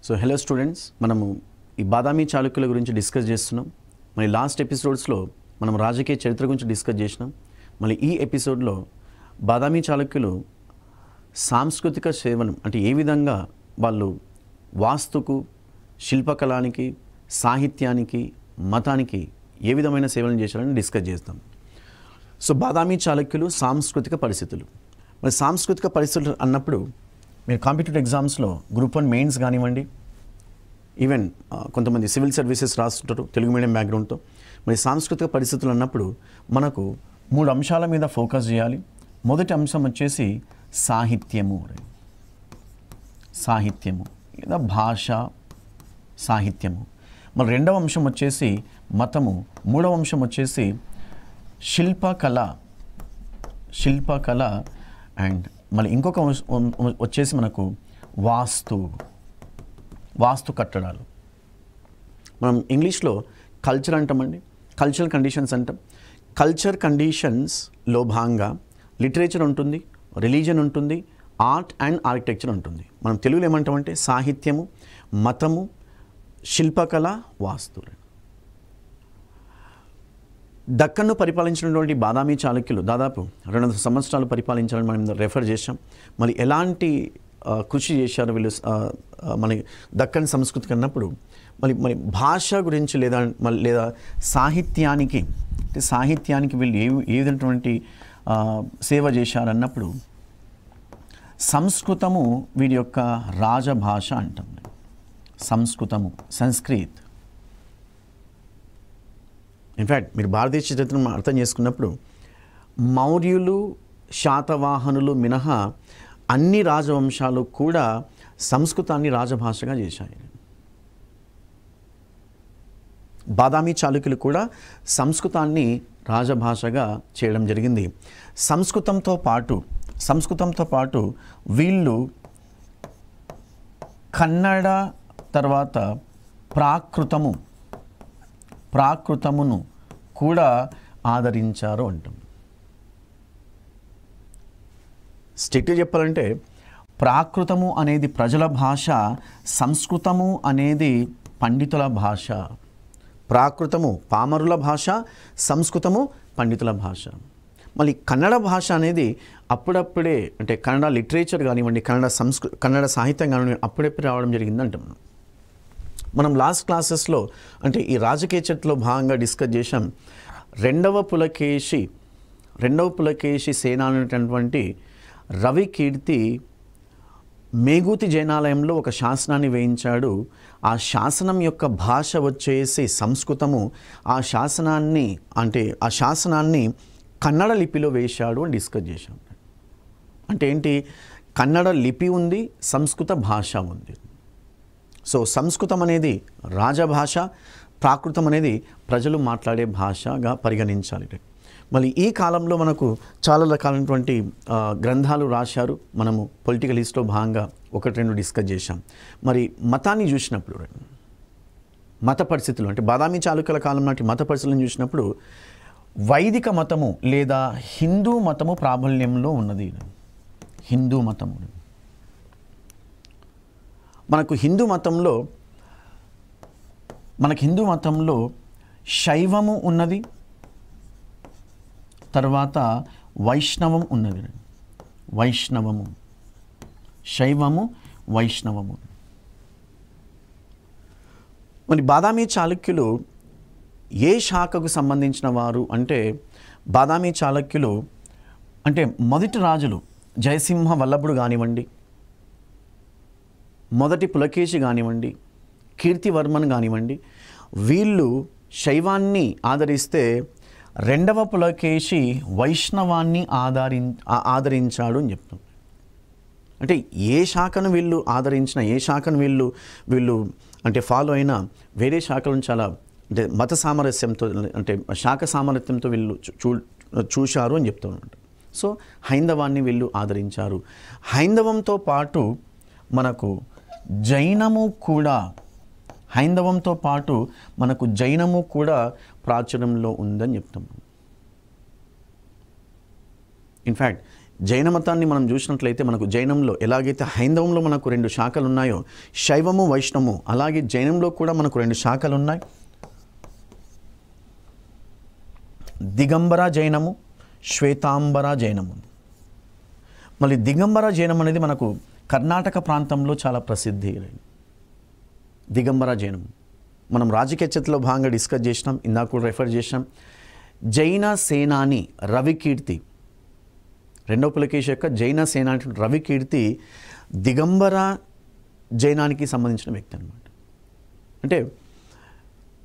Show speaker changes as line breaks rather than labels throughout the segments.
So hello students, మనము ఈ బాదామి చాళుక్యుల గురించి డిస్కస్ చేస్తున్నాం. మరి లాస్ట్ ఎపిసోడ్స్లో మనం రాజకీయ చరిత్ర గురించి డిస్కస్ చేసినాం. మళ్ళీ ఈ ఎపిసోడ్లో బాదామి చాళుక్యులు సాంస్కృతిక సేవనం అంటే ఏ విధంగా వాళ్ళు వాస్తుకు, శిల్పకళానికి, సాహిత్యానికి, మతానికి ఏ విధమైన సేవలను చేశారని డిస్కస్ చేస్తాం. సో బాదామి చాళుక్యులు సాంస్కృతిక పరిస్థితులు. మరి సాంస్కృతిక పరిస్థితులు అన్నప్పుడు మీరు కాంపిటేటివ్ ఎగ్జామ్స్లో గ్రూప్ 1 మెయిన్స్ కానివ్వండి, ఈవెన్ కొంతమంది సివిల్ సర్వీసెస్ రాస్తుంటారు తెలుగు మీడియం బ్యాక్గ్రౌండ్తో. మరి సాంస్కృతిక పరిస్థితులు అన్నప్పుడు మనకు 3 అంశాల మీద ఫోకస్ చేయాలి. మొదటి అంశం వచ్చేసి సాహిత్యము లేదా భాష సాహిత్యము. మరి రెండవ అంశం వచ్చేసి మతము. మూడవ అంశం వచ్చేసి శిల్పకళ అండ్ మళ్ళీ ఇంకొక వచ్చేసి మనకు వాస్తు కట్టడాలు. మనం ఇంగ్లీష్లో కల్చర్ అంటామండి, కల్చరల్ కండిషన్స్ అంటాం. కల్చర్ కండిషన్స్లో భాగంగా లిటరేచర్ ఉంటుంది, రిలీజన్ ఉంటుంది, ఆర్ట్ అండ్ ఆర్కిటెక్చర్ ఉంటుంది. మనం తెలుగులో ఏమంటామంటే సాహిత్యము, మతము, శిల్పకళ, వాస్తు. దక్కన్ను పరిపాలించినటువంటి బాదామి చాళుక్యులు దాదాపు 200 సంవత్సరాలు పరిపాలించాలని మనం రెఫర్ చేసాం. మరి ఎలాంటి కృషి చేశారు వీళ్ళు మన దక్కన్ సంస్కృతికి అన్నప్పుడు మరి భాష గురించి లేదా సాహిత్యానికి వీళ్ళు ఏ విధమైనటువంటి సేవ చేశారన్నప్పుడు సంస్కృతము వీడి యొక్క రాజభాష అంటాం. సంస్కృతము, సంస్కృత్. ఇన్ఫ్యాక్ట్ మీరు భారతీయ చరిత్రను అర్థం చేసుకున్నప్పుడు మౌర్యులు, శాతవాహనులు మినహా అన్ని రాజవంశాలు కూడా సంస్కృతాన్ని రాజభాషగా చేశాయి. బాదామి చాళుక్యులు కూడా సంస్కృతాన్ని రాజభాషగా చేయడం జరిగింది. సంస్కృతంతో పాటు వీళ్ళు కన్నడ తర్వాత ప్రాకృతమును కూడా ఆదరించారు అంటాం. స్ట్రిక్ట్గా చెప్పాలంటే ప్రాకృతము అనేది ప్రజల భాష, సంస్కృతము అనేది పండితుల భాష. ప్రాకృతము పామరుల భాష, సంస్కృతము పండితుల భాష. మళ్ళీ కన్నడ భాష అనేది అప్పుడప్పుడే అంటే కన్నడ లిటరేచర్ కానివ్వండి, కన్నడ సాహిత్యం కానివ్వండి అప్పుడప్పుడే రావడం జరిగింది అంటాం. మనం లాస్ట్ క్లాసెస్లో అంటే ఈ రాజకీయ చరిత్రలో భాగంగా డిస్కస్ చేసాం. రెండవ పులకేశి సేనానటువంటి రవికీర్తి మేగూతి జైనాలయంలో ఒక శాసనాన్ని వేయించాడు. ఆ శాసనం యొక్క భాష వచ్చేసి సంస్కృతము. ఆ శాసనాన్ని కన్నడ లిపిలో వేశాడు అని డిస్కస్ చేశాం. అంటే ఏంటి, కన్నడ లిపి ఉంది, సంస్కృత భాష ఉంది. సో సంస్కృతం అనేది రాజభాష, ప్రాకృతం అనేది ప్రజలు మాట్లాడే భాషగా పరిగణించాలి. మళ్ళీ ఈ కాలంలో మనకు చాలా రకాలైనటువంటి గ్రంథాలు రాశారు. మనము పొలిటికల్ హిస్టరీలో భాగంగా 1-2 డిస్కస్ చేశాం. మరి మతాన్ని చూసినప్పుడు మత పరిస్థితులు అంటే బాదామి చాళుక్యుల కాలం నాటి మత పరిస్థితులను చూసినప్పుడు వైదిక మతము లేదా హిందూ మతము ప్రాబల్యంలో ఉన్నది. హిందూ మతంలో శైవము ఉన్నది, తర్వాత వైష్ణవం ఉన్నది. శైవము, వైష్ణవము. మరి బాదామి చాళుక్యులు ఏ శాఖకు సంబంధించిన వారు అంటే బాదామి చాళుక్యులు అంటే మొదటి రాజులు జయసింహ వల్లభుడు కానివ్వండి, మొదటి పులకేశి కానివ్వండి, కీర్తివర్మన్ కానివ్వండి, వీళ్ళు శైవాన్ని ఆదరిస్తే రెండవ పులకేశి వైష్ణవాన్ని ఆదరించాడు అని చెప్తాం. అంటే ఏ శాఖను వీళ్ళు ఆదరించిన, ఏ శాఖను వీళ్ళు అంటే ఫాలో అయినా వేరే శాఖలను చాలా అంటే మత సామరస్యంతో అంటే శాఖ సామరస్యంతో వీళ్ళు చూశారు అని చెప్తూ ఉంటారు. సో హైందవాన్ని వీళ్ళు ఆదరించారు. హైందవంతో పాటు మనకు జైనము కూడా ప్రాచుర్యంలో ఉందని చెప్తాం. ఇన్ఫ్యాక్ట్ జైన మతాన్ని మనం చూసినట్లయితే మనకు జైనంలో ఎలాగైతే హైందవంలో మనకు 2 శాఖలు ఉన్నాయో, శైవము వైష్ణవము, అలాగే జైనంలో కూడా మనకు 2 శాఖలు ఉన్నాయి. దిగంబర జైనము, శ్వేతాంబర జైనము. మళ్ళీ దిగంబర జైనం అనేది మనకు కర్ణాటక ప్రాంతంలో చాలా ప్రసిద్ధి. దిగంబర జైనం మనం రాజకీయ చర్చలో భాగంగా డిస్కస్ చేసినాం, ఇందాక కూడా రెఫర్ చేసినాం. జైన సేనాని రవికీర్తి, రెండవ పులకేశి యొక్క జైన సేనాని రవికీర్తి దిగంబర జైనానికి సంబంధించిన వ్యక్తి అనమాట. అంటే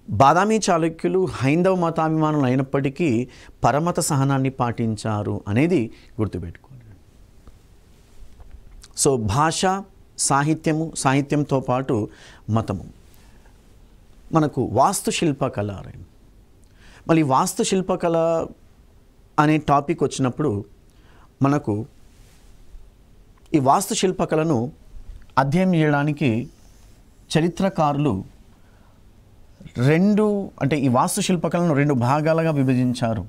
బాదామి చాళుక్యులు హైందవ మతాభిమానులు అయినప్పటికీ పరమత సహనాన్ని పాటించారు అనేది గుర్తుపెట్టుకోవాలి. సో భాష, సాహిత్యంతో పాటు మతము. మనకు వాస్తుశిల్పకళ, మళ్ళీ వాస్తుశిల్పకళ అనే టాపిక్ వచ్చినప్పుడు మనకు ఈ వాస్తుశిల్పకళను అధ్యయనం చేయడానికి చరిత్రకారులు అంటే ఈ వాస్తుశిల్పకళను 2 భాగాలుగా విభజించారు.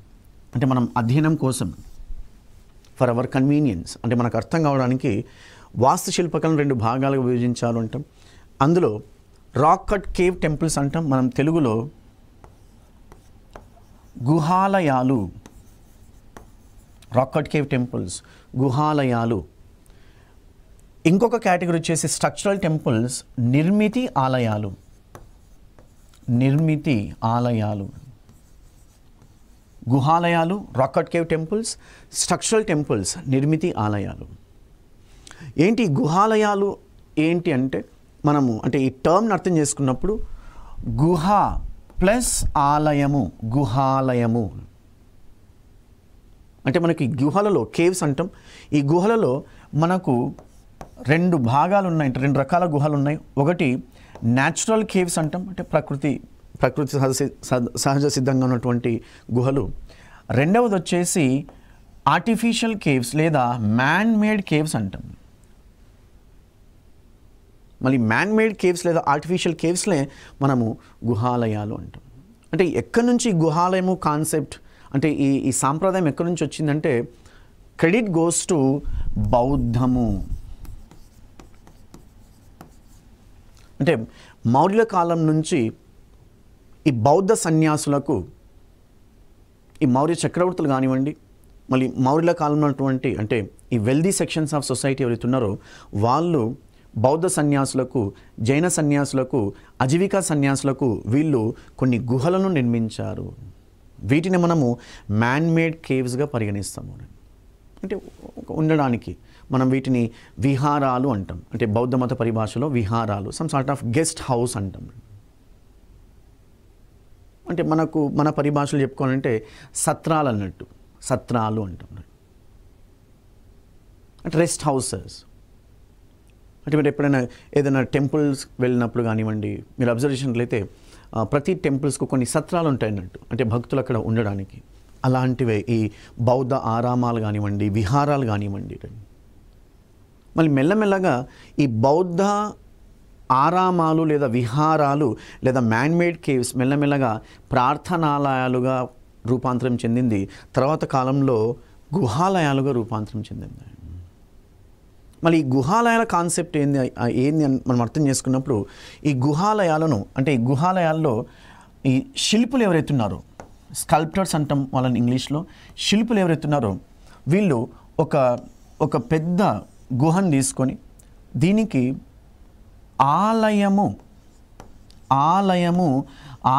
అంటే మనం అధ్యయనం కోసం, ఫర్ అవర్ కన్వీనియన్స్, అంటే మనకు అర్థం కావడానికి వాస్తుశిల్పకళను 2 భాగాలుగా విభజించారు అంటాం. అందులో రాక్ కట్ కేవ్ టెంపుల్స్ అంటాం, మనం తెలుగులో గుహాలయాలు, రాక్ కట్ కేవ్ టెంపుల్స్, గుహాలయాలు. ఇంకొక కేటగిరీ వచ్చేసి స్ట్రక్చరల్ టెంపుల్స్, నిర్మితి ఆలయాలు. గుహాలయాలు, rock cut cave temples, structural temples, నిర్మితి ఆలయాలు. ఏంటి గుహాలయాలు ఏంటి అంటే, మనము అంటే ఈ టర్మ్ని అర్థం చేసుకున్నప్పుడు గుహ ప్లస్ ఆలయము, గుహాలయము అంటే మనకి గుహలలో కేవ్స్ అంటాం. ఈ గుహలలో మనకు 2 భాగాలు ఉన్నాయి, 2 రకాల గుహలు ఉన్నాయి. ఒకటి న్యాచురల్ కేవ్స్ అంటాం, అంటే ప్రకృతి సహజ సిద్ధంగా ఉన్నటువంటి గుహలు. రెండవది వచ్చేసి ఆర్టిఫిషియల్ కేవ్స్ లేదా మ్యాన్ మేడ్ కేవ్స్ అంటాం. మళ్ళీ మ్యాన్ మేడ్ కేవ్స్ లేదా ఆర్టిఫిషియల్ కేవ్స్లే మనము గుహాలయాలు అంటాం. అంటే ఎక్కడి నుంచి గుహాలయము కాన్సెప్ట్, అంటే ఈ సాంప్రదాయం ఎక్కడి నుంచి వచ్చిందంటే క్రెడిట్ గోస్ టు బౌద్ధము. అంటే మౌర్యుల కాలం నుంచి ఈ బౌద్ధ సన్యాసులకు, ఈ మౌర్య చక్రవర్తులు కానివ్వండి, మళ్ళీ మౌర్యుల కాలంలో ఉన్నటువంటి అంటే ఈ వెల్దీ సెక్షన్స్ ఆఫ్ సొసైటీ ఎవరైతే ఉన్నారో వాళ్ళు బౌద్ధ సన్యాసులకు, జైన సన్యాసులకు, అజీవికా సన్యాసులకు వీళ్ళు కొన్ని గుహలను నిర్మించారు. వీటిని మనము మ్యాన్ మేడ్ కేవ్స్గా పరిగణిస్తాము. అంటే ఉండడానికి మనం వీటిని విహారాలు అంటాం. అంటే బౌద్ధ మత పరిభాషలో విహారాలు, some sort of guest house అంటాం. అంటే మన పరిభాషలో చెప్పుకోవాలంటే సత్రాలు అన్నట్టు, సత్రాలు అంటాం. అంటే రెస్ట్ హౌసెస్. అంటే మీరు ఎప్పుడైనా ఏదైనా టెంపుల్స్ వెళ్ళినప్పుడు కానివ్వండి, మీరు అబ్జర్వ్ చేసినట్లయితే ప్రతి టెంపుల్స్కు కొన్ని సత్రాలు ఉంటాయి అన్నట్టు, అంటే భక్తులు అక్కడ ఉండడానికి. అలాంటివే ఈ బౌద్ధ ఆరామాలు కానివ్వండి, విహారాలు కానివ్వండి. మళ్ళీ మెల్లమెల్లగా ఈ బౌద్ధ ఆరామాలు లేదా విహారాలు లేదా మ్యాన్మేడ్ కేవ్స్ మెల్లమెల్లగా ప్రార్థనాలయాలుగా రూపాంతరం చెందింది. తర్వాత కాలంలో గుహాలయాలుగా రూపాంతరం చెందింది. మళ్ళీ ఈ గుహాలయాల కాన్సెప్ట్ ఏంది అని మనం అర్థం చేసుకున్నప్పుడు ఈ గుహాలయాలను, అంటే ఈ గుహాలయాల్లో ఈ శిల్పులు ఎవరైతే ఉన్నారో, స్కల్ప్టర్స్ అంటాం వాళ్ళని ఇంగ్లీష్లో, శిల్పులు ఎవరైతే ఉన్నారో వీళ్ళు ఒక పెద్ద గుహను తీసుకొని దీనికి ఆలయము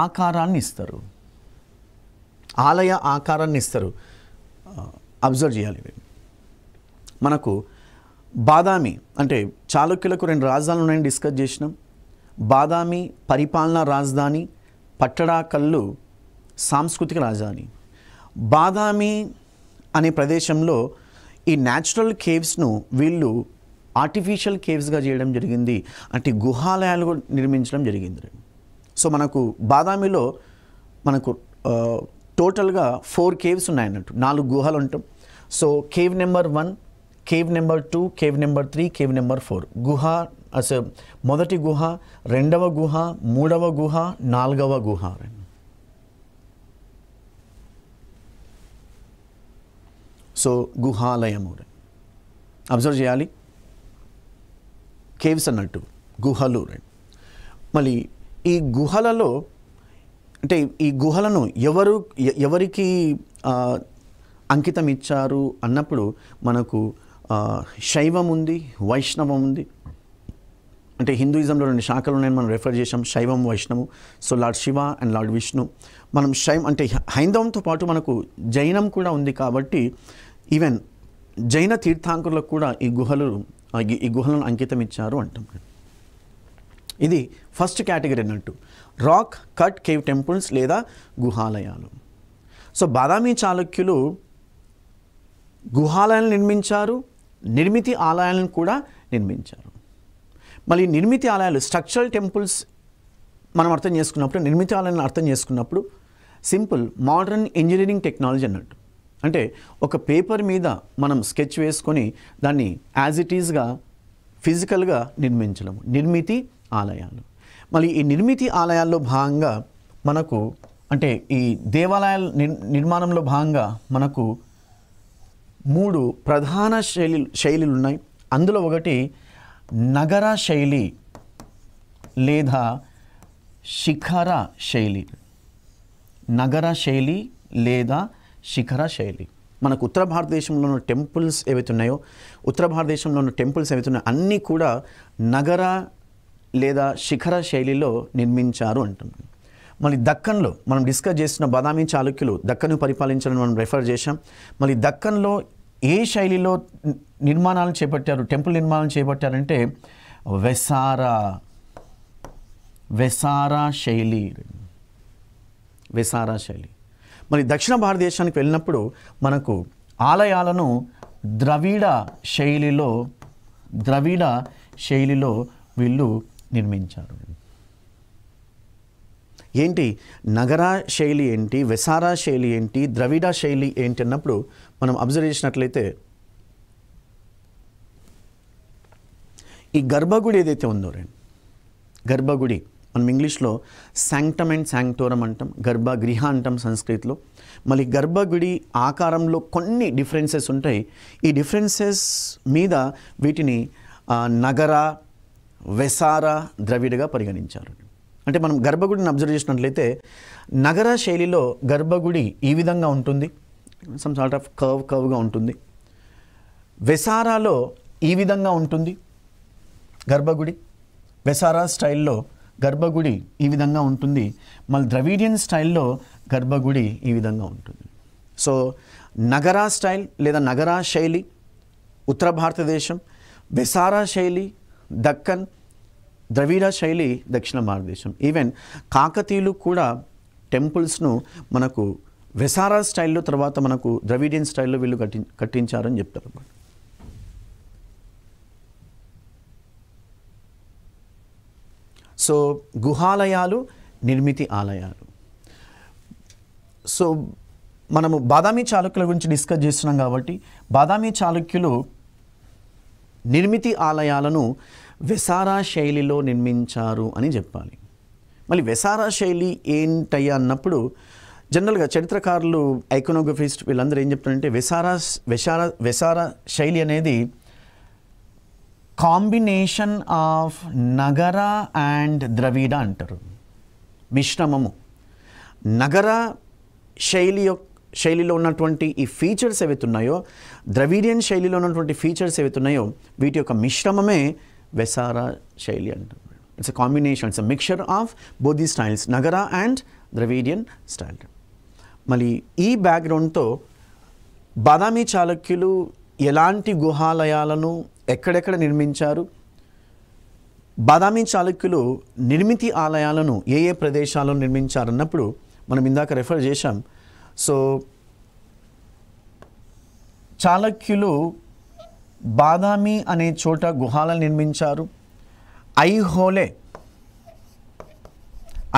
ఆకారాన్ని ఇస్తారు. ఆలయ ఆకారాన్ని ఇస్తారు. అబ్జర్వ్ చేయాలి. మనకు బాదామి అంటే చాళుక్యులకు 2 రాజధానులు ఉన్నాయని డిస్కస్ చేసినాం. బాదామి పరిపాలనా రాజధాని, పట్టడాకల్లు సాంస్కృతిక రాజధాని. బాదామి అనే ప్రదేశంలో ఈ న్యాచురల్ కేవ్స్ను వీళ్ళు ఆర్టిఫిషియల్ కేవ్స్గా చేయడం జరిగింది, అంటే గుహాలయాలు నిర్మించడం జరిగింది. సో మనకు బాదామిలో మనకు టోటల్గా 4 కేవ్స్ ఉన్నాయన్నట్టు, 4 గుహలు ఉంటాం. So cave number 1, cave number 2, cave number 3, cave number 4. గుహ మొదటి గుహ, రెండవ గుహ, మూడవ గుహ, 4వ గుహ. సో గుహాలయము. అబ్జర్వ్ చేయాలి. కేవ్స్ అన్నట్టు గుహలు. మళ్ళీ ఈ గుహలలో అంటే ఈ గుహలను ఎవరికి అంకితం ఇచ్చారు అన్నప్పుడు మనకు శైవం ఉంది, వైష్ణవం ఉంది. అంటే హిందూయిజంలో 2 శాఖలు ఉన్నాయని మనం రెఫర్ చేసాం, శైవం, వైష్ణవం. So Lord Shiva and Lord Vishnu. మనం అంటే హైందవంతో పాటు మనకు జైనం కూడా ఉంది కాబట్టి ఈవెన్ జైన తీర్థాంకరులకు కూడా ఈ గుహలను అంకితం ఇచ్చారు అంటాం. ఇది ఫస్ట్ కేటగిరీ అన్నట్టు, రాక్ కట్ కేవ్ టెంపుల్స్ లేదా గుహాలయాలు. సో బాదామి చాళుక్యులు గుహాలయాలను నిర్మించారు, నిర్మితి ఆలయాలను కూడా నిర్మించారు. మళ్ళీ నిర్మితి ఆలయాలు, స్ట్రక్చరల్ టెంపుల్స్ మనం అర్థం చేసుకున్నప్పుడు, నిర్మితి ఆలయాలను అర్థం చేసుకున్నప్పుడు సింపుల్ మోడర్న్ ఇంజనీరింగ్ టెక్నాలజీ అన్నట్టు. అంటే ఒక పేపర్ మీద మనం స్కెచ్ వేసుకొని దాన్ని యాజ్ ఇట్ ఈజ్గా ఫిజికల్గా నిర్మించడం నిర్మితి ఆలయాలు. మళ్ళీ ఈ నిర్మితి ఆలయాల్లో భాగంగా మనకు అంటే ఈ దేవాలయాల నిర్మాణంలో భాగంగా మనకు 3 ప్రధాన శైలులు ఉన్నాయి. అందులో ఒకటి నగర శైలి లేదా శిఖర శైలి. నగర శైలి లేదా శిఖర శైలి. మనకు ఉత్తర భారతదేశంలో ఉన్న టెంపుల్స్ ఏవైతే ఉన్నాయో, అన్నీ కూడా నగర లేదా శిఖర శైలిలో నిర్మించారు అంటున్నాం. మళ్ళీ దక్కన్లో మనం డిస్కస్ చేసిన బాదామి చాళుక్యులు దక్కన్ను పరిపాలించాలని మనం రెఫర్ చేశాం. మళ్ళీ దక్కన్లో ఏ శైలిలో నిర్మాణాలను చేపట్టారు, టెంపుల్ నిర్మాణాలను చేపట్టారంటే వెసారా శైలి. మరి దక్షిణ భారతదేశానికి వెళ్ళినప్పుడు మనకు ఆలయాలను ద్రవిడ శైలిలో వీళ్ళు నిర్మించారు. ఏంటి నగర శైలి ఏంటి, వెసారా శైలి ఏంటి, ద్రవిడ శైలి ఏంటి అన్నప్పుడు మనం అబ్జర్వ్ చేసినట్లయితే ఈ గర్భగుడి ఏదైతే ఉందో గర్భగుడి మనం ఇంగ్లీష్లో శాంక్టమ్ అండ్ శాంక్టోరం అంటాం, గర్భగృహ అంటాం సంస్కృతిలో. మళ్ళీ గర్భగుడి ఆకారంలో కొన్ని డిఫరెన్సెస్ ఉంటాయి. ఈ డిఫరెన్సెస్ మీద వీటిని నగర, వెసార, ద్రవిడగా పరిగణించారు. అంటే మనం గర్భగుడిని అబ్జర్వ్ చేసినట్లయితే నగర శైలిలో గర్భగుడి ఈ విధంగా ఉంటుంది, సమ్ సార్ట్ ఆఫ్ కర్వ్గా ఉంటుంది. వెసారాలో ఈ విధంగా ఉంటుంది గర్భగుడి, వెసారా స్టైల్లో గర్భగుడి ఈ విధంగా ఉంటుంది. మళ్ళీ ద్రవిడియన్ స్టైల్లో గర్భగుడి ఈ విధంగా ఉంటుంది. సో నగరా స్టైల్ లేదా నగరా శైలి ఉత్తర భారతదేశం, వెసారా శైలి దక్కన్, ద్రవిడ శైలి దక్షిణ భారతదేశం. ఈవెన్ కాకతీయులు కూడా టెంపుల్స్ను మనకు వెసారా స్టైల్లో తర్వాత మనకు ద్రవిడియన్ స్టైల్లో వీళ్ళు కట్టించారని చెప్తారు. సో గుహాలయాలు, నిర్మితి ఆలయాలు. సో మనము బాదామి చాళుక్యుల గురించి డిస్కస్ చేస్తున్నాం కాబట్టి బాదామి చాళుక్యులు నిర్మితి ఆలయాలను వెసారా శైలిలో నిర్మించారు అని చెప్పాలి. మళ్ళీ వెసారా శైలి ఏంటయ్యా అన్నప్పుడు జనరల్గా చరిత్రకారులు, ఐకోనోగ్రఫిస్ట్ వీళ్ళందరూ ఏం చెప్తారంటే వెసారా శైలి అనేది కాంబినేషన్ ఆఫ్ నగర అండ్ ద్రవిడ అంటారు, మిశ్రమము. నగర శైలిలో ఉన్నటువంటి ఈ ఫీచర్స్ ఏవైతున్నాయో, ద్రవిడియన్ శైలిలో ఉన్నటువంటి ఫీచర్స్ ఏవైతున్నాయో వీటి యొక్క మిశ్రమమే వెసారా శైలి అంటారు. It's a combination, it's a mixture of both the styles, నగర అండ్ ద్రవిడియన్ స్టైల్. మళ్ళీ ఈ బ్యాక్గ్రౌండ్తో బాదామి చాళుక్యులు ఎలాంటి గుహాలయాలను ఎక్కడెక్కడ నిర్మించారు, బాదామి చాళుక్యులు నిర్మితి ఆలయాలను ఏ ఏ ప్రదేశాలను నిర్మించారన్నప్పుడు మనం ఇందాక రెఫర్ చేశాం. సో చాళుక్యులు బాదామి అనే చోట గుహాలను నిర్మించారు.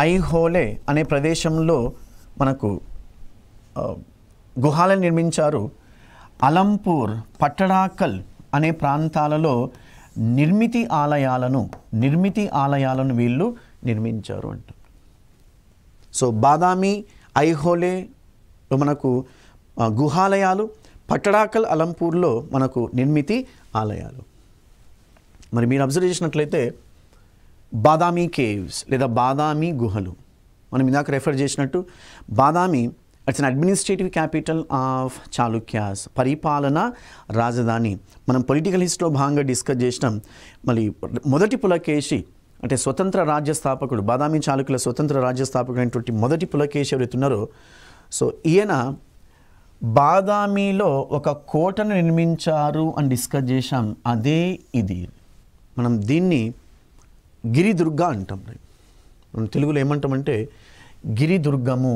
ఐహోలే అనే ప్రదేశంలో మనకు గుహాలను నిర్మించారు. అలంపూర్, పట్టడాకల్ అనే ప్రాంతాలలో నిర్మితి ఆలయాలను వీళ్ళు నిర్మించారు అంటారు. సో బాదామి, ఐహోలే మనకు గుహాలయాలు, పట్టడాకల్ అలంపూర్లో మనకు నిర్మితి ఆలయాలు. మరి మీరు అబ్జర్వ్ చేసినట్లయితే బాదామి కేవ్స్ లేదా బాదామి గుహలు, మనం ఇందాక రెఫర్ చేసినట్టు Badami it's an administrative capital of Chalukyas, పరిపాలన రాజధాని. మనం పొలిటికల్ హిస్టరీలో భాగంగా డిస్కస్ చేసినాం. మళ్ళీ మొదటి పులకేశి అంటే స్వతంత్ర రాజ్య స్థాపకుడు, బాదామి చాళుక్యుల స్వతంత్ర రాజ్య స్థాపకుడు అయినటువంటి మొదటి పులకేశి ఎవరైతే ఉన్నారో, సో ఈయన బాదామిలో ఒక కోటను నిర్మించారు అని డిస్కస్ చేశాం. అదే ఇది. మనం దీన్ని గిరిదుర్గ అంటాం. మనం తెలుగులో ఏమంటామంటే గిరిదుర్గము.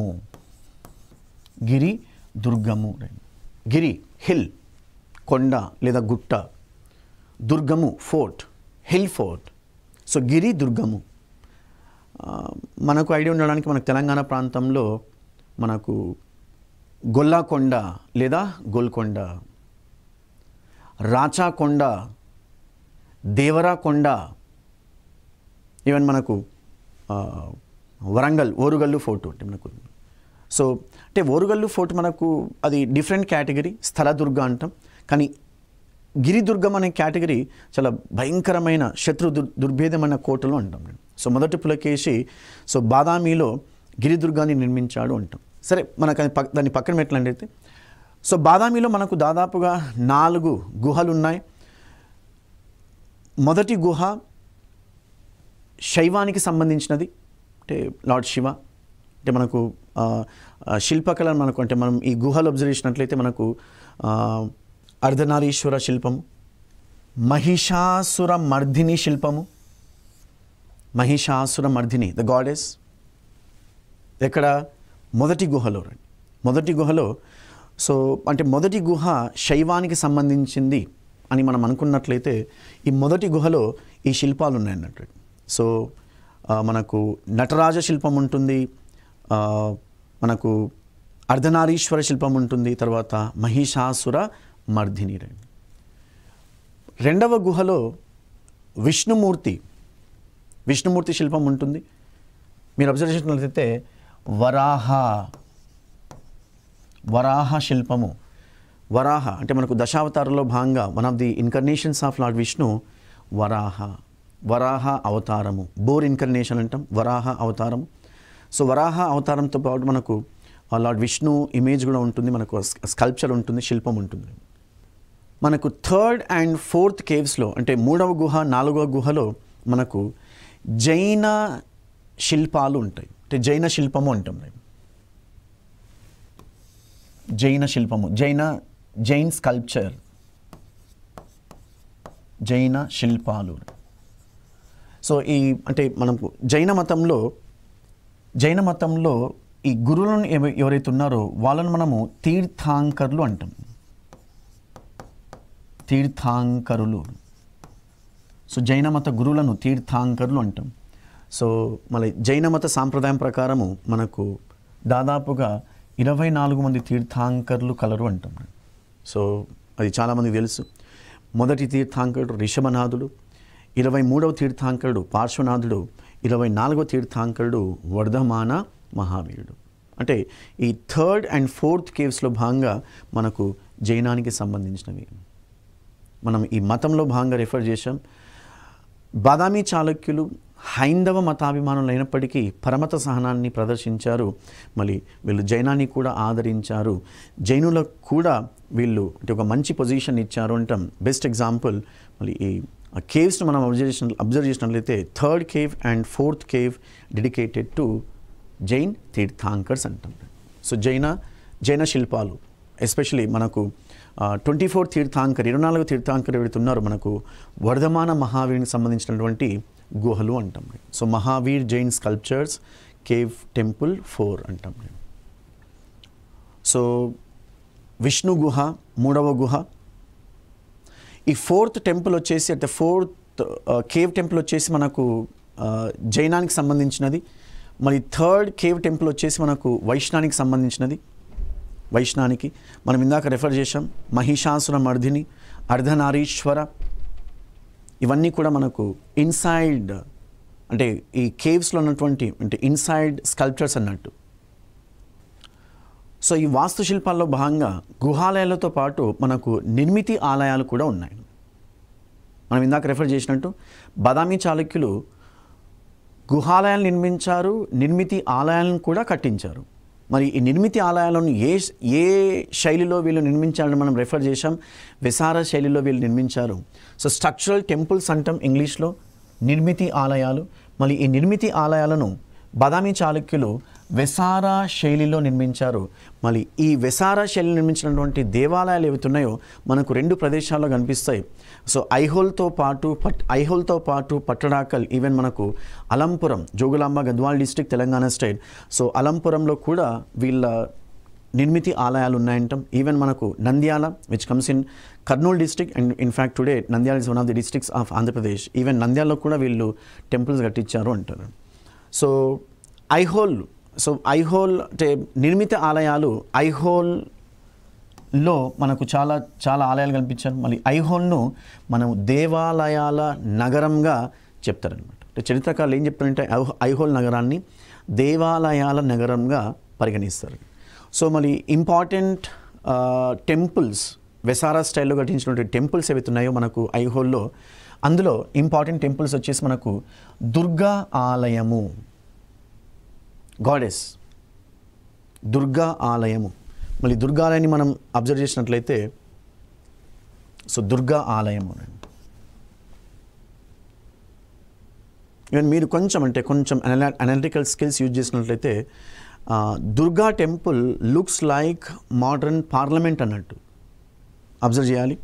గిరిదుర్గము, గిరి హిల్, కొండ లేదా గుట్ట, దుర్గము ఫోర్ట్, హిల్ ఫోర్ట్. సో గిరిదుర్గము. మనకు ఐడియా ఉండడానికి మనకు తెలంగాణ ప్రాంతంలో మనకు గొల్లాకొండ లేదా గోల్కొండ, రాచాకొండ, దేవరాకొండ, ఈవెన్ మనకు వరంగల్ ఓరుగల్లు ఫోర్ట్ అంటే మనకు. సో అంటే ఓరుగల్లు ఫోర్ట్ మనకు అది డిఫరెంట్ కేటగిరీ, స్థలదుర్గ అంటాం. కానీ గిరిదుర్గం అనే కేటగిరీ చాలా భయంకరమైన శత్రు దుర్భేదమైన కోటలు అంటాం. సో మొదటి పులకేశి సో బాదామిలో గిరిదుర్గాన్ని నిర్మించాడు అంటాం. సరే, మనకు దాన్ని పక్కన పెట్టినట్లయితే సో బాదామిలో మనకు దాదాపుగా 4 గుహలు ఉన్నాయి. మొదటి గుహ శైవానికి సంబంధించినది, అంటే లార్డ్ శివ. అంటే మనకు శిల్పకళ మనకు అంటే మనం ఈ గుహలు అబ్జర్వ్ చేసినట్లయితే మనకు అర్ధనారీశ్వర శిల్పము, మహిషాసుర మర్దిని శిల్పము, మహిషాసుర మర్దిని ద గాడెస్ ఎక్కడ మొదటి గుహలో రండి. మొదటి గుహలో సో అంటే మొదటి గుహ శైవానికి సంబంధించింది అని మనం అనుకున్నట్లయితే ఈ మొదటి గుహలో ఈ శిల్పాలు ఉన్నాయన్నట్టు. సో మనకు నటరాజ శిల్పం ఉంటుంది, మనకు అర్ధనారీశ్వర శిల్పం ఉంటుంది, తర్వాత మహిషాసుర మర్దిని. రెండవ గుహలో విష్ణుమూర్తి శిల్పం ఉంటుంది. మీరు అబ్జర్వ్ చేసినట్లయితే వరాహ శిల్పము. వరాహ అంటే మనకు దశావతారంలో భాగంగా one of the incarnations of Lord Vishnu వరాహ అవతారము. బోర్ ఇన్కర్నేషన్ అంటాం, వరాహ అవతారము. సో వరాహ అవతారంతో పాటు మనకు లార్డ్ విష్ణు ఇమేజ్ కూడా ఉంటుంది, మనకు స్కల్ప్చర్ ఉంటుంది, శిల్పం ఉంటుంది. మనకు 3rd and 4th కేవ్స్లో అంటే 3వ గుహ 4వ గుహలో మనకు జైన శిల్పాలు ఉంటాయి. అంటే జైన శిల్పము అంటాం. జైన శిల్పము, జైన్ స్కల్ప్చర్, జైన శిల్పాలు. సో ఈ అంటే మనకు జైన మతంలో ఈ గురువులను ఎవరైతే ఉన్నారో వాళ్ళను మనము తీర్థాంకరులు అంటాం. తీర్థాంకరులు. సో జైన మత గురువులను తీర్థాంకరులు అంటాం. సో మళ్ళీ జైన మత సాంప్రదాయం ప్రకారము మనకు దాదాపుగా 24 మంది తీర్థాంకరులు కలరు అంటాం. సో అది చాలామందికి తెలుసు. మొదటి తీర్థాంకరుడు రిషభనాథుడు, 23వ తీర్థాంకరుడు పార్శ్వనాథుడు, 24వ తీర్థాంకరుడు వర్ధమాన మహావీరుడు. అంటే ఈ 3rd and 4th కేవ్స్లో భాగంగా మనకు జైనానికి సంబంధించినవి. మనం ఈ మతంలో భాగంగా రెఫర్ చేశాం. బాదామి చాళుక్యులు హైందవ మతాభిమానులు అయినప్పటికీ పరమత సహనాన్ని ప్రదర్శించారు. మళ్ళీ వీళ్ళు జైనాన్ని కూడా ఆదరించారు. జైనులకు కూడా వీళ్ళు అంటే ఒక మంచి పొజిషన్ ఇచ్చారు అంటాం. బెస్ట్ ఎగ్జాంపుల్ మళ్ళీ ఈ కేవ్స్ను మనం అబ్జర్వ్ చేసినట్లయితే 3rd cave and 4th cave dedicated to Jain tirthankars అంటాం. సో జైన శిల్పాలు ఎస్పెషలీ మనకు 24 తీర్థాంకర్ 24 తీర్థాంకర్ ఎవరైతే ఉన్నారో మనకు వర్ధమాన మహావీరునికి సంబంధించినటువంటి గుహలు అంటాం. So Mahavir Jain sculptures cave temple 4 అంటాం. సో విష్ణు గుహ 3వ గుహ. ఈ 4th టెంపుల్ వచ్చేసి అంటే 4th కేవ్ టెంపుల్ వచ్చేసి మనకు జైనానికి సంబంధించినది. మరి 3rd కేవ్ టెంపుల్ వచ్చేసి మనకు వైష్ణానికి సంబంధించినది. వైష్ణానికి మనం ఇందాక రెఫర్ చేసాం. మహిషాసుర మర్దిని, అర్ధనారీశ్వర, ఇవన్నీ కూడా మనకు ఇన్సైడ్ అంటే ఈ కేవ్స్లో ఉన్నటువంటి అంటే ఇన్సైడ్ స్కల్ప్చర్స్ అన్నట్టు. సో ఈ వాస్తుశిల్పాల్లో భాగంగా గుహాలయాలతో పాటు మనకు నిర్మితి ఆలయాలు కూడా ఉన్నాయి. మనం ఇందాక రెఫర్ చేసినట్టు బాదామి చాళుక్యులు గుహాలయాలు నిర్మించారు, నిర్మితి ఆలయాలను కూడా కట్టించారు. మరి ఈ నిర్మితి ఆలయాలను ఏ శైలిలో వీళ్ళు నిర్మించాలని మనం రెఫర్ చేశాం, విసార శైలిలో వీళ్ళు నిర్మించారు. సో స్ట్రక్చరల్ టెంపుల్స్ అంటాం ఇంగ్లీష్లో, నిర్మితి ఆలయాలు. మళ్ళీ ఈ నిర్మితి ఆలయాలను బాదామి చాళుక్యులు వెసార శైలిలో నిర్మించారు. మళ్ళీ ఈ వెసార శైలిలో నిర్మించినటువంటి దేవాలయాలు ఏవైతున్నాయో మనకు 2 ప్రదేశాల్లో కనిపిస్తాయి. సో ఐహోల్తో పాటు పట్టడాకల్, ఈవెన్ మనకు Alampuram, Jogulamba Gadwal district Telangana state. So అలంపురంలో కూడా వీళ్ళ నిర్మితి ఆలయాలు ఉన్నాయంటాం. ఈవెన్ మనకు Nandyal which comes in Kurnool district, and in fact today Nandyal is one of the districts of Andhra Pradesh. Even నంద్యాలలో కూడా వీళ్ళు టెంపుల్స్ కట్టించారు అంటారు. సో ఐహోల్ అంటే నిర్మిత ఆలయాలు, ఐహోల్లో మనకు చాలా చాలా ఆలయాలు కనిపించారు. మళ్ళీ ఐహోల్ను మనం దేవాలయాల నగరంగా చెప్తారనమాట. అంటే చరిత్రకారులు ఏం చెప్తారంటే ఐహోల్ నగరాన్ని దేవాలయాల నగరంగా పరిగణిస్తారు. సో మళ్ళీ ఇంపార్టెంట్ టెంపుల్స్, వెసారా స్టైల్లో కట్టించినటువంటి టెంపుల్స్ ఏవైతున్నాయో మనకు ఐహోల్లో, అందులో ఇంపార్టెంట్ టెంపుల్స్ వచ్చేసి మనకు దుర్గా ఆలయము, గాడెస్ దుర్గా ఆలయము. మళ్ళీ దుర్గా ఆలయాన్ని మనం అబ్జర్వ్ చేసినట్లయితే, సో దుర్గా ఆలయము, ఈవెన్ మీరు కొంచెం అనలిటికల్ స్కిల్స్ యూజ్ చేసినట్లయితే Durga temple looks like modern parliament అన్నట్టు అబ్జర్వ్ చేయాలి.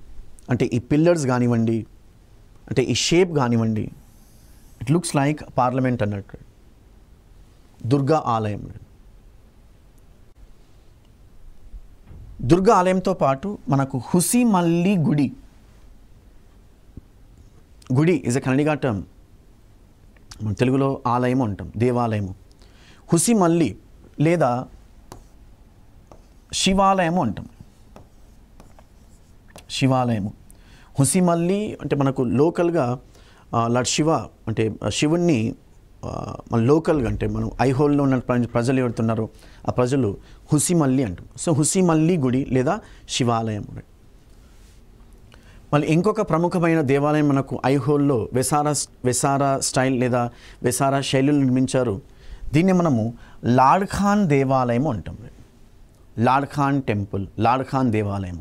అంటే ఈ పిల్లర్స్ కానివ్వండి, అంటే ఈ షేప్ కానివ్వండి, ఇట్ లుక్స్ లైక్ పార్లమెంట్ అన్నట్టు దుర్గా ఆలయం. దుర్గా ఆలయంతో పాటు మనకు హుసిమల్లి గుడి ఈజ్ ఎ కన్నడిగా టర్మ్. మన తెలుగులో ఆలయం అంటాం, దేవాలయము. హుసిమల్లి లేదా శివాలయము అంటాం, శివాలయము. హుసిమల్లి అంటే మనకు లోకల్గా లార్డ్ శివ అంటే శివుణ్ణి మన లోకల్గా అంటే మనం ఐహోల్లో ఉన్న ప్రజలు ఎవరుతున్నారో ఆ ప్రజలు హుసిమల్లి అంటాం. సో హుసిమల్లి గుడి లేదా శివాలయం. మళ్ళీ ఇంకొక ప్రముఖమైన దేవాలయం మనకు ఐహోల్లో వెసారా స్టైల్ లేదా వెసారా శైలిలో నిర్మించారు. దీన్ని మనము లాడ్ఖాన్ దేవాలయం అంటాం. లాడ్ఖాన్ టెంపుల్, లాడ్ఖాన్ దేవాలయం.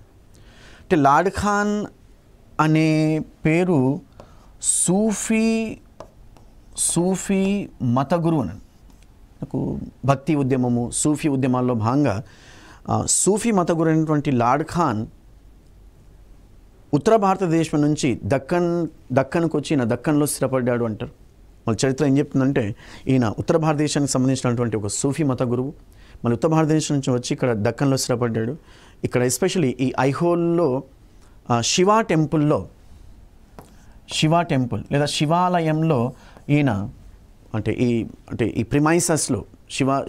అంటే లాడ్ఖాన్ అనే పేరు సూఫీ మత గురువు అని, నాకు భక్తి ఉద్యమము, సూఫీ ఉద్యమాల్లో భాగంగా సూఫీ మత గురు అయినటువంటి లాడ్ఖాన్ ఉత్తర భారతదేశం నుంచి దక్కన్కు వచ్చి ఈయన దక్కన్లో స్థిరపడ్డాడు అంటారు. మళ్ళీ చరిత్ర ఏం చెప్తుందంటే ఈయన ఉత్తర భారతదేశానికి సంబంధించినటువంటి ఒక సూఫీ మత గురువు. మళ్ళీ ఉత్తర భారతదేశం నుంచి వచ్చి ఇక్కడ దక్కన్లో స్థిరపడ్డాడు. ఇక్కడ ఎస్పెషలీ ఈ ఐహోల్లో శివా టెంపుల్ లేదా శివాలయంలో ఈయన అంటే ఈ ప్రిమైసెస్లో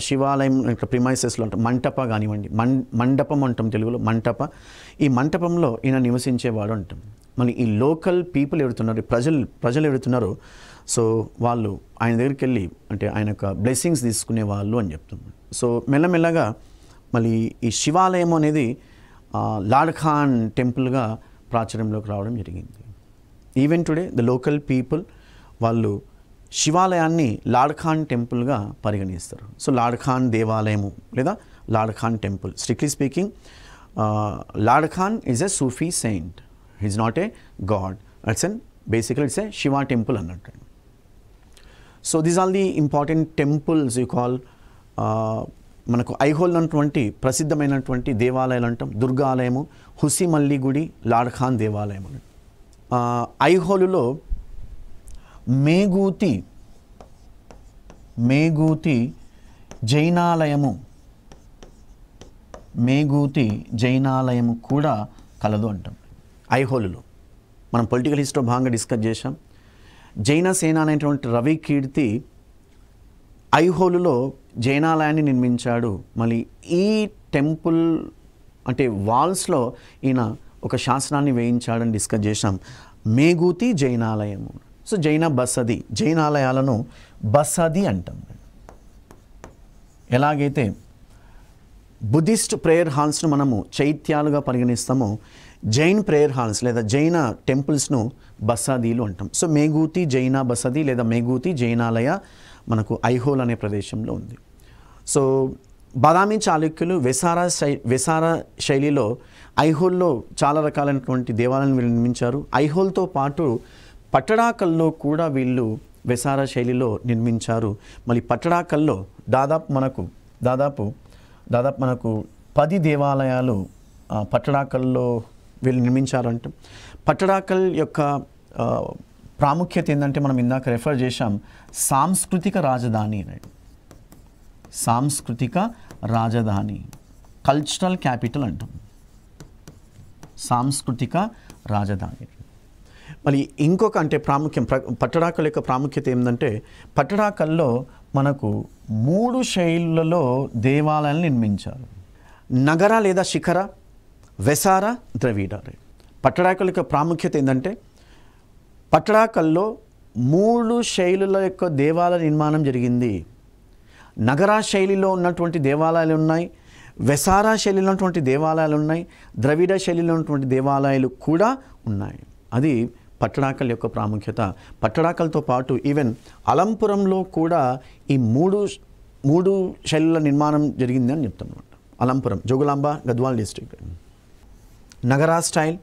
శివాలయం ప్రిమైసెస్లో అంటే మంటప కానివ్వండి, మండపం అంటాం తెలుగులో, మంటప. ఈ మంటపంలో ఈయన నివసించేవాడు అంటాం. మళ్ళీ ఈ లోకల్ పీపుల్ ఎవరుతున్నారు, ప్రజలు ఎవరుతున్నారో, సో వాళ్ళు ఆయన దగ్గరికి వెళ్ళి అంటే ఆయన యొక్క బ్లెస్సింగ్స్ తీసుకునే వాళ్ళు అని చెప్తున్నాడు. సో మెల్లమెల్లగా మళ్ళీ ఈ శివాలయం అనేది లాడ్ఖాన్ టెంపుల్గా ప్రాచుర్యంలోకి రావడం జరిగింది. Even today the local people వాళ్ళు శివాలయాన్ని లాడ్ఖాన్ టెంపుల్గా పరిగణిస్తారు. సో లాడ్ఖాన్ దేవాలయము లేదా Ladkhan temple. Strictly speaking Ladkhan is a Sufi saint, is not a god. Basically it's a Shiva temple అన్నట్టు. So these are the important temples you call. మనకు ఐహోల్ అన్నటువంటి ప్రసిద్ధమైనటువంటి దేవాలయాలు అంటాం దుర్గా ఆలయము, హుసిమల్లి గుడి, లాడ్ఖాన్ దేవాలయం. ఐహోలులో మేగూతి జైనాలయము కూడా కలదు అంటాం ఐహోలులో. మనం పొలిటికల్ హిస్టరీ భాగంగా డిస్కస్ చేశాం. జైన సేన అనేటువంటి రవి కీర్తి ఐహోలులో జైనాలయాన్ని నిర్మించాడు. మళ్ళీ ఈ టెంపుల్ అంటే వాల్స్లో ఈయన ఒక శాసనాన్ని వేయించాడని డిస్కస్ చేశాం. మేగూతి జైనాలయము. సో జైనాలయాలను బసది అంటాం. ఎలాగైతే బుద్ధిస్ట్ ప్రేయర్ హాల్స్ను మనము చైత్యాలుగా పరిగణిస్తామో, జైన్ ప్రేయర్ హాల్స్ లేదా జైన టెంపుల్స్ను బసాదీలు అంటాం. సో మేఘూతి జైన బసది లేదా మేఘూతి జైనాలయ మనకు ఐహోల్ అనే ప్రదేశంలో ఉంది. సో బాదామి చాళుక్యులు వెసార శైలిలో ఐహోల్లో చాలా రకాలైనటువంటి దేవాలయాలను వీళ్ళు నిర్మించారు. ఐహోల్తో పాటు పట్టడాకల్లో కూడా వీళ్ళు వెసార శైలిలో నిర్మించారు. మళ్ళీ పట్టడాకల్లో దాదాపు మనకు 10 దేవాలయాలు పట్టడాకల్లో వీళ్ళు నిర్మించారంటే, పట్టడాకల్ యొక్క ప్రాముఖ్యత ఏంటంటే మనం ఇందాక రెఫర్ చేశాం, సాంస్కృతిక రాజధాని అనేది. సాంస్కృతిక రాజధాని, కల్చరల్ క్యాపిటల్ అంటాం, సాంస్కృతిక రాజధాని. మరి ఇంకొక అంటే పట్టడాకల్ యొక్క ప్రాముఖ్యత ఏంటంటే, పట్టడాకల్లో మనకు 3 శైలులలో దేవాలయాలను నిర్మించారు. నగర లేదా శిఖర, వెసార, ద్రవిడ. పట్టడాకల్ యొక్క ప్రాముఖ్యత ఏంటంటే, పట్టడాకల్లో 3 శైలుల యొక్క దేవాలయ నిర్మాణం జరిగింది. నగర శైలిలో ఉన్నటువంటి దేవాలయాలు ఉన్నాయి, వెసారా శైలిలో ఉన్నటువంటి దేవాలయాలు ఉన్నాయి, ద్రవిడ శైలిలో ఉన్నటువంటి దేవాలయాలు కూడా ఉన్నాయి. అది పట్టడాకల్ యొక్క ప్రాముఖ్యత. పట్టడాకల్తో పాటు ఈవెన్ అలంపురంలో కూడా ఈ మూడు శైలుల నిర్మాణం జరిగింది అని చెప్తాం. Alampuram, Jogulamba, Gadwal district. Nagara style,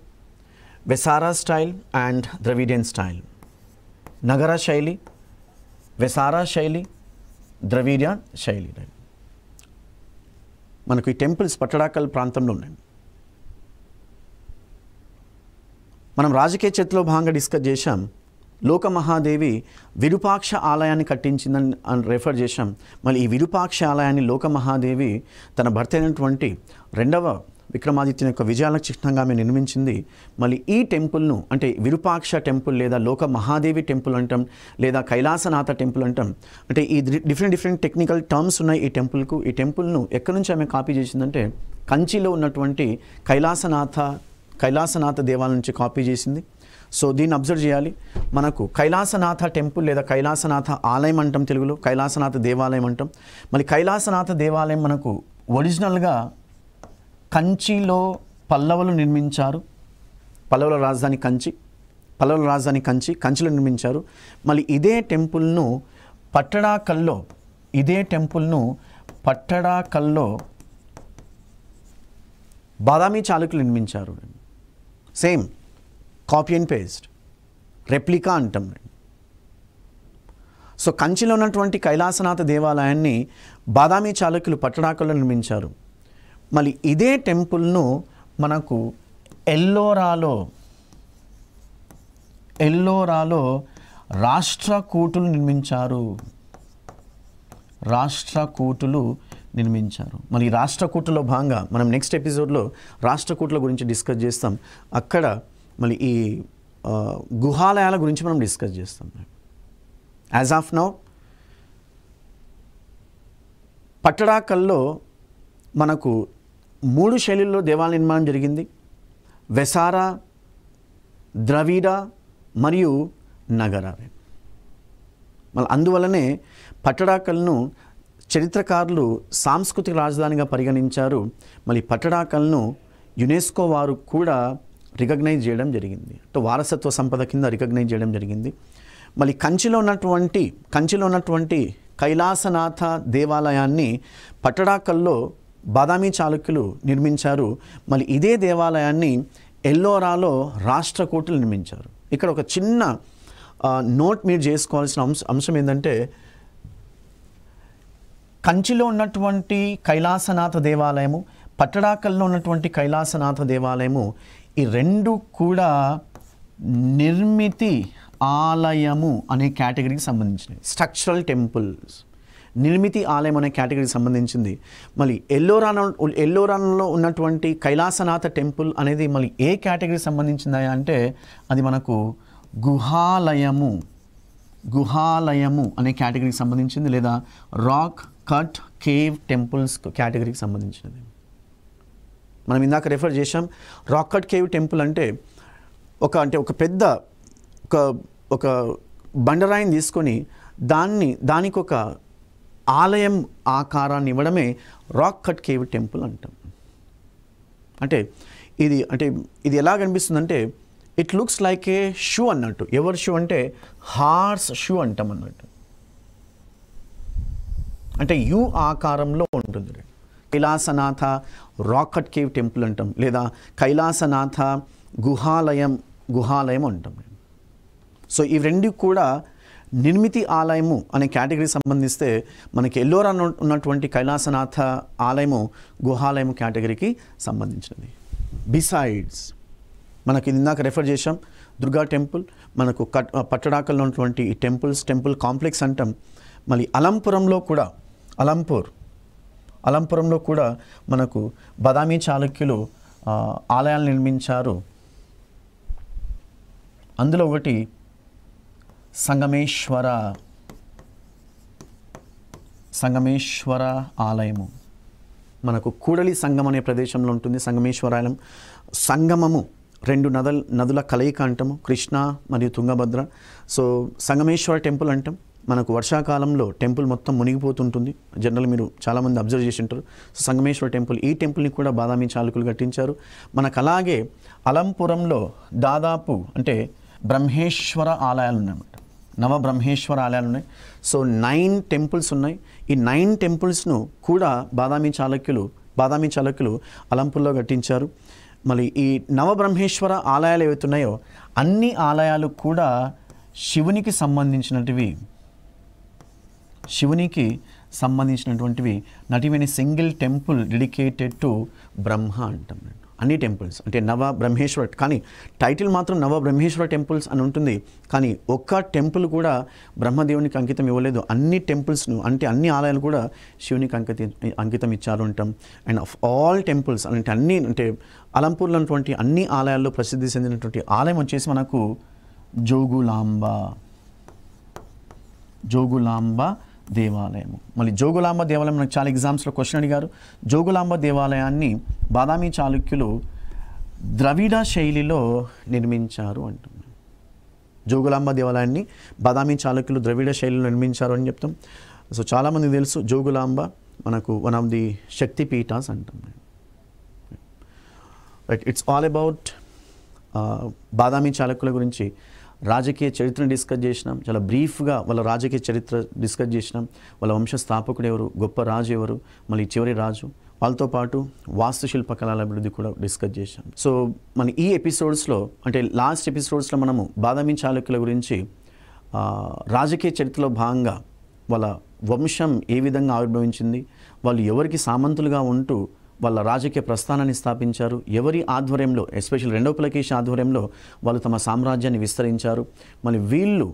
Vesara style and Dravidian style. నగర శైలి, వెసారా శైలి, ద్రవిడియన్ శైలి. మనకు ఈ టెంపుల్స్ పట్టడాకల్ ప్రాంతంలో ఉన్నాయి. మనం రాజకీయ చరిత్రలో భాగంగా డిస్కస్ చేశాం. లోకమహాదేవి విరూపాక్ష ఆలయాన్ని కట్టించిందని రెఫర్ చేశాం. మళ్ళీ ఈ విరూపాక్ష ఆలయాన్ని లోకమహాదేవి తన భర్త అయినటువంటి 2వ విక్రమాదిత్యుని యొక్క విజయాలకు చిహ్నంగా ఆమె నిర్మించింది. మళ్ళీ ఈ టెంపుల్ను అంటే విరూపాక్ష టెంపుల్ లేదా లోక మహాదేవి టెంపుల్ అంటాం, లేదా కైలాసనాథ టెంపుల్ అంటాం. అంటే ఈ డిఫరెంట్ టెక్నికల్ టర్మ్స్ ఉన్నాయి ఈ టెంపుల్కు. ఈ టెంపుల్ను ఎక్కడి నుంచి ఆమె కాపీ చేసిందంటే, కంచిలో ఉన్నటువంటి కైలాసనాథ దేవాలయం నుంచి కాపీ చేసింది. సో దీన్ని అబ్జర్వ్ చేయాలి. మనకు కైలాసనాథ టెంపుల్ లేదా కైలాసనాథ ఆలయం అంటాం, తెలుగులో కైలాసనాథ దేవాలయం అంటాం. మళ్ళీ కైలాసనాథ దేవాలయం మనకు ఒరిజినల్గా కంచిలో పల్లవులు నిర్మించారు. పల్లవుల రాజధాని కంచిలో నిర్మించారు. మళ్ళీ ఇదే టెంపుల్ను పట్టడాకల్లో బాదామి చాళుక్యులు నిర్మించారు. Same copy and paste, replica అంటాం. సో కంచిలో ఉన్నటువంటి కైలాసనాథ దేవాలయాన్ని బాదామి చాళుక్యులు పట్టడాకల్లో నిర్మించారు. మళ్ళీ ఇదే టెంపుల్ను మనకు ఎల్లోరాలో రాష్ట్రకూటులు నిర్మించారు. మరి రాష్ట్రకూటులో భాగంగా మనం నెక్స్ట్ ఎపిసోడ్లో రాష్ట్రకూటుల గురించి డిస్కస్ చేస్తాం. అక్కడ మళ్ళీ ఈ గుహాలయాల గురించి మనం డిస్కస్ చేస్తాం. యాజ్ ఆఫ్ నౌ పట్టడాకల్లో మనకు 3 శైలుల్లో దేవాలయ నిర్మాణం జరిగింది. వెసార, ద్రవిడ మరియు నగర. మళ్ళీ అందువల్లనే పట్టడాకల్ను చరిత్రకారులు సాంస్కృతిక రాజధానిగా పరిగణించారు. మళ్ళీ పట్టడాకల్ను యునెస్కో వారు కూడా రికగ్నైజ్ చేయడం జరిగింది, అంటే వారసత్వ సంపద కింద రికగ్నైజ్ చేయడం జరిగింది. మళ్ళీ కంచిలో ఉన్నటువంటి కైలాసనాథ దేవాలయాన్ని పట్టడాకల్లో బాదామి చాళుక్యులు నిర్మించారు. మళ్ళీ ఇదే దేవాలయాన్ని ఎల్లోరాలో రాష్ట్రకూటులు నిర్మించారు. ఇక్కడ ఒక చిన్న నోట్ మీరు చేసుకోవాల్సిన అంశం ఏంటంటే, కంచిలో ఉన్నటువంటి కైలాసనాథ దేవాలయము, పట్టడాకల్లో ఉన్నటువంటి కైలాసనాథ దేవాలయము, ఈ 2 కూడా నిర్మితి ఆలయము అనే కేటగిరీకి సంబంధించినవి. స్ట్రక్చరల్ టెంపుల్స్, నిర్మితి ఆలయం అనే కేటగిరీకి సంబంధించింది. మళ్ళీ ఎల్లోరాలో ఉన్నటువంటి కైలాసనాథ టెంపుల్ అనేది మళ్ళీ ఏ కేటగిరీకి సంబంధించిందా అంటే, అది మనకు గుహాలయము అనే కేటగిరీకి సంబంధించింది, లేదా రాక్ కట్ కేవ్ టెంపుల్స్ కేటగిరీకి సంబంధించినది. మనం ఇందాక రెఫర్ చేసాం. రాక్ కట్ కేవ్ టెంపుల్ అంటే ఒక పెద్ద ఒక బండరాయిని తీసుకొని దానికి ఒక ఆలయం ఆకారాన్ని ఇవ్వడమే రాక్ కట్ కేవ్ టెంపుల్ అంటాం. అంటే ఇది ఎలా కనిపిస్తుందంటే it looks like a shoe అన్నట్టు. ఎవరి షూ అంటే హార్స్ షూ అంటాం అన్నట్టు. అంటే యు ఆకారంలో ఉంటుంది. Kailasanatha rock cut cave temple అంటాం, లేదా కైలాసనాథ గుహాలయం అంటాం. సో ఈ రెండు కూడా నిర్మితి ఆలయము అనే కేటగిరీ సంబంధిస్తే మనకి ఎల్లోరా ఉన్నటువంటి కైలాసనాథ ఆలయము గుహాలయము కేటగిరీకి సంబంధించినది. బిసైడ్స్ మనకి ఇందాక రెఫర్ చేసాం దుర్గా టెంపుల్, మనకు పట్టడాకల్లో ఉన్నటువంటి ఈ టెంపుల్ కాంప్లెక్స్ అంటాం. మళ్ళీ అలంపురంలో కూడా మనకు బాదామి చాళుక్యులు ఆలయాలు నిర్మించారు. అందులో ఒకటి సంగమేశ్వర ఆలయము మనకు కూడలి సంగం అనే ప్రదేశంలో ఉంటుంది. సంగమేశ్వరాలయం సంగమము, రెండు నదుల కలయిక అంటాము, కృష్ణ మరియు తుంగభద్ర. సో సంగమేశ్వర టెంపుల్ అంటాం. మనకు వర్షాకాలంలో టెంపుల్ మొత్తం మునిగిపోతుంటుంది. జనరల్ మీరు చాలామంది అబ్జర్వ్ చేసి ఉంటారు. సో సంగమేశ్వర టెంపుల్, ఈ టెంపుల్ని కూడా బాదామి చాళుక్యులు కట్టించారు. మనకు అలాగే అలంపురంలో దాదాపు అంటే బ్రహ్మేశ్వర ఆలయాలు ఉన్నాయన్నమాట. నవబ్రహ్మేశ్వర ఆలయాలు ఉన్నాయి. సో 9 టెంపుల్స్ ఉన్నాయి. ఈ 9 టెంపుల్స్ను కూడా బాదామి చాళుక్యులు అలంపూర్లో కట్టించారు. మళ్ళీ ఈ నవబ్రహ్మేశ్వర ఆలయాలు ఏవైతున్నాయో అన్ని ఆలయాలు కూడా శివునికి సంబంధించినటువంటివి. Not even a single temple dedicated to Brahma అంటాం. అన్ని టెంపుల్స్ అంటే నవబ్రహ్మేశ్వర, కానీ టైటిల్ మాత్రం నవబ్రహ్మేశ్వర టెంపుల్స్ అని ఉంటుంది. కానీ ఒక్క టెంపుల్ కూడా బ్రహ్మదేవునికి అంకితం ఇవ్వలేదు. అన్ని టెంపుల్స్ను అంటే అన్ని ఆలయాలు కూడా శివునికి అంకితం ఇచ్చారు అంటాం. అండ్ ఆఫ్ ఆల్ టెంపుల్స్ అంటే అలంపూర్లో ఉన్నటువంటి అన్ని ఆలయాల్లో ప్రసిద్ధి చెందినటువంటి ఆలయం వచ్చేసి మనకు జోగులాంబ దేవాలయము. మళ్ళీ జోగులాంబ దేవాలయం మనకు చాలా ఎగ్జామ్స్లో క్వశ్చన్ అడిగారు. జోగులాంబ దేవాలయాన్ని బాదామి చాళుక్యులు ద్రవిడ శైలిలో నిర్మించారు అంటున్నాం. జోగులాంబ దేవాలయాన్ని బాదామి చాళుక్యులు ద్రవిడ శైలిలో నిర్మించారు అని చెప్తాం. సో చాలామంది తెలుసు జోగులాంబ మనకు one of the Shakti peethas అంటాం. Right, it's all about Badami చాళుక్యుల గురించి రాజకీయ చరిత్రను డిస్కస్ చేసినాం. చాలా బ్రీఫ్గా వాళ్ళ రాజకీయ చరిత్ర డిస్కస్ చేసినాం. వాళ్ళ వంశస్థాపకుడు ఎవరు, గొప్ప రాజు ఎవరు, మళ్ళీ చివరి రాజు, వాళ్ళతో పాటు వాస్తుశిల్ప కళల అభివృద్ధి కూడా డిస్కస్ చేశాం. సో మన ఈ ఎపిసోడ్స్లో అంటే లాస్ట్ ఎపిసోడ్స్లో మనము బాదామి చాళుక్యుల గురించి రాజకీయ చరిత్రలో భాగంగా వాళ్ళ వంశం ఏ విధంగా ఆవిర్భవించింది, వాళ్ళు ఎవరికి సామంతులుగా ఉంటూ వాళ్ళ రాజకీయ ప్రస్థానాన్ని స్థాపించారు, ఎవరి ఆధ్వర్యంలో ఎస్పెషల్ రెండవ పులకేశి ఆధ్వర్యంలో వాళ్ళు తమ సామ్రాజ్యాన్ని విస్తరించారు. మళ్ళీ వీళ్ళు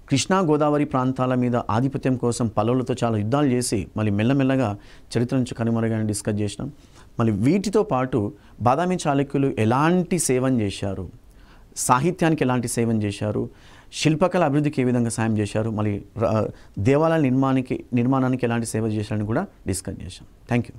కృష్ణా గోదావరి ప్రాంతాల మీద ఆధిపత్యం కోసం పల్లవులతో చాలా యుద్ధాలు చేసి మళ్ళీ మెల్లమెల్లగా చరిత్ర నుంచి కనుమరుగని డిస్కస్ చేసినాం. మళ్ళీ వీటితో పాటు బాదామి చాళుక్యులు ఎలాంటి సేవం చేశారు, సాహిత్యానికి ఎలాంటి సేవం చేశారు, శిల్పకళ అభివృద్ధికి ఏ విధంగా సాయం చేశారు, మళ్ళీ దేవాలయాల నిర్మాణానికి ఎలాంటి సేవ చేశారని కూడా డిస్కస్ చేశాం. Thank you.